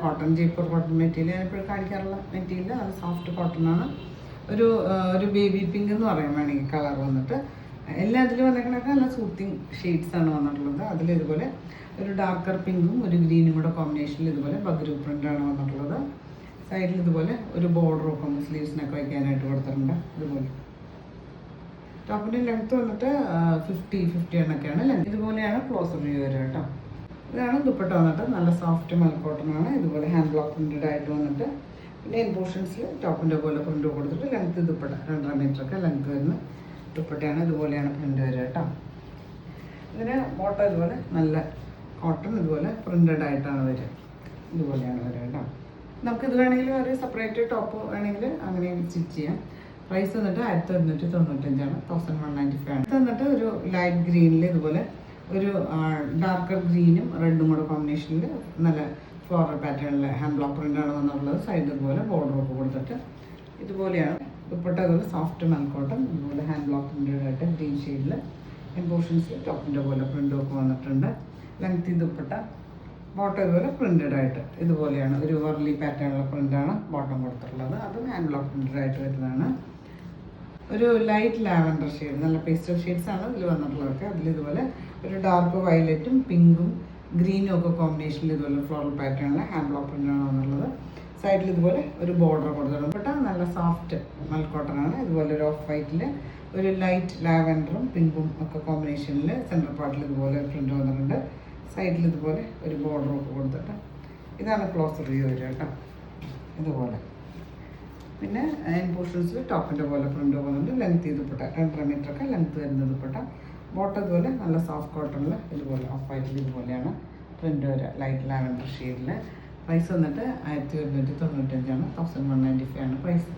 Cotton, Jaipur cotton material ഞാനിപ്പോഴും കാണിക്കാറുള്ള material, നല്ല soft cotton ആണ്. ഒരു ബേബി പിങ്ക് എന്ന് പറയാൻ വേണമെങ്കിൽ കളർ വന്നിട്ട് എല്ലാ ഇതിലും വന്നേക്കണൊക്കെ നല്ല സൂത്തിങ് ഷെയ്ഡ്സ് ആണ് വന്നിട്ടുള്ളത്. അതിൽ ഇതുപോലെ ഒരു ഡാർക്കർ പിങ്കും ഒരു ഗ്രീനും കൂടെ കോമ്പിനേഷനിൽ ഇതുപോലെ ബഗ്രു പ്രിന്റ് ആണ് വന്നിട്ടുള്ളത്. സൈഡിൽ ഇതുപോലെ ഒരു ബോർഡർ ഒക്കെ സ്ലീവ്സിനൊക്കെ വയ്ക്കാനായിട്ട് കൊടുത്തിട്ടുണ്ട്. ഇതുപോലെ ടോപ്പിൻ്റെ ലെങ്ത്ത് വന്നിട്ട് 50 എണ്ണൊക്കെയാണ് ലെങ്ത്. ഇതുപോലെയാണ് ക്ലോസർ വ്യൂ വരിക കേട്ടോ. ഇതാണ് ദുപ്പട്ട വന്നിട്ട് നല്ല സോഫ്റ്റ് മൽക്കോട്ടൺ ആണ്. ഇതുപോലെ ഹാൻഡ് ബ്ലോക്ക് പ്രിന്റഡ് ആയിട്ട് വന്നിട്ട് പിന്നെ ഇൻ പോർഷൻസിൽ ടോപ്പിൻ്റെ പോലെ പ്രിന്റ് കൊടുത്തിട്ട് ലെങ്ത്ത് ദുപ്പട്ട 2.5 മീറ്ററൊക്കെ ലെങ്ത്ത് വരുന്ന ദുപ്പട്ടയാണ്. ഇതുപോലെയാണ് പ്രിന്റ് വരിക കേട്ടോ. ഇതിന് ബോട്ടം ഇതുപോലെ നല്ല കോട്ടൺ ഇതുപോലെ പ്രിന്റഡ് ആയിട്ടാണ് വരിക. ഇതുപോലെയാണ് വരിക കേട്ടോ. നമുക്കിത് വേണമെങ്കിൽ ഒരു സെപ്പറേറ്റ് ടോപ്പ് വേണമെങ്കിൽ അങ്ങനെയും സ്റ്റിച്ച് ചെയ്യാം. പ്രൈസ് വന്നിട്ട് 1195 1195 ആണ്. ഇത് വന്നിട്ട് ഒരു ലൈറ്റ് ഗ്രീനിൽ ഇതുപോലെ ഒരു ഡാർക്കർ ഗ്രീനും റെഡും കൂടെ കോമ്പിനേഷനിൽ നല്ല ഫ്ലോറൽ പാറ്റേണിൽ ഹാൻഡ് ബ്ലോക്ക് പ്രിൻ്റാണ് വന്നിട്ടുള്ളത്. സൈഡ് ഇതുപോലെ ബോർഡറൊക്കെ കൊടുത്തിട്ട് ഇതുപോലെയാണ് ദുപ്പട്ട. ഇതുപോലെ സോഫ്റ്റ് മൽക്കോട്ടൺ ഇതുപോലെ ഹാൻഡ് ബ്ലോക്ക് പ്രിൻ്റഡ് ആയിട്ട് ഗ്രീൻ ഷെയ്ഡിൽ ഇമ്പോർഷൻസിൽ ടോപ്പിൻ്റെ പോലെ പ്രിൻ്റും ഒക്കെ വന്നിട്ടുണ്ട്. ലെങ്തി ദുപ്പട്ട. ബോട്ടം ഇതുപോലെ പ്രിൻ്റഡ് ആയിട്ട് ഇതുപോലെയാണ് ഒരു വർലി പാറ്റേണുള്ള പ്രിൻ്റാണ് ബോട്ടം കൊടുത്തിട്ടുള്ളത്. അതും ഹാൻഡ് ബ്ലോക്ക് പ്രിൻ്റഡ് ആയിട്ട് വരുന്നതാണ്. ഒരു ലൈറ്റ് ലാവൻഡർ ഷെയ്ഡ്, നല്ല പേസ്റ്റൽ ഷെയ്ഡ്സ് ആണ് ഇതിൽ വന്നിട്ടുള്ളതൊക്കെ. അതിലിതുപോലെ ഒരു ഡാർക്ക് വയലറ്റും പിങ്കും ഗ്രീനും ഒക്കെ കോമ്പിനേഷനിൽ ഇതുപോലെ ഫ്ലോറൽ പാറ്റേണിൽ ഹാൻഡ് ബ്ലോക്ക് പ്രിൻ്റാണ് വന്നിട്ടുള്ളത്. സൈഡിൽ ഇതുപോലെ ഒരു ബോർഡർ കൊടുത്തിട്ടുണ്ട്. ബട്ട് നല്ല സോഫ്റ്റ് മൽക്കോട്ടൺ ആണ്. ഇതുപോലെ ഒരു ഓഫ് വൈറ്റിൽ ഒരു ലൈറ്റ് ലാവൻഡറും പിങ്കും ഒക്കെ കോമ്പിനേഷനിൽ സെൻട്രൽ പാർട്ടിൽ ഇതുപോലെ പ്രിൻ്റ് വന്നിട്ടുണ്ട്. സൈഡിൽ ഇതുപോലെ ഒരു ബോർഡർ ഒക്കെ കൊടുത്തിട്ട് ഇതാണ് ക്ലോസർ വ്യൂ വരിക കേട്ടോ. ഇതുപോലെ പിന്നെ ഇൻ പോർഷൻസിൽ ടോപ്പിൻ്റെ പോലെ പ്രിൻ്റ് പോകുന്നുണ്ട്. ലെങ്ത് ദുപ്പട്ട 2.5 മീറ്ററൊക്കെ ലെങ്ത് വരുന്ന ദുപ്പട്ട. ബോട്ടം ഇതുപോലെ നല്ല സോഫ്റ്റ് കോട്ടണിൽ ഇതുപോലെ ഓഫ് വൈറ്റിൽ ഇതുപോലെയാണ് പ്രിൻ്റ് വരിക, ലൈറ്റ് ലാവൻഡർ ഷെയ്ഡിൽ. പ്രൈസ് വന്നിട്ട് 1195 1195 ആണ് പ്രൈസ്.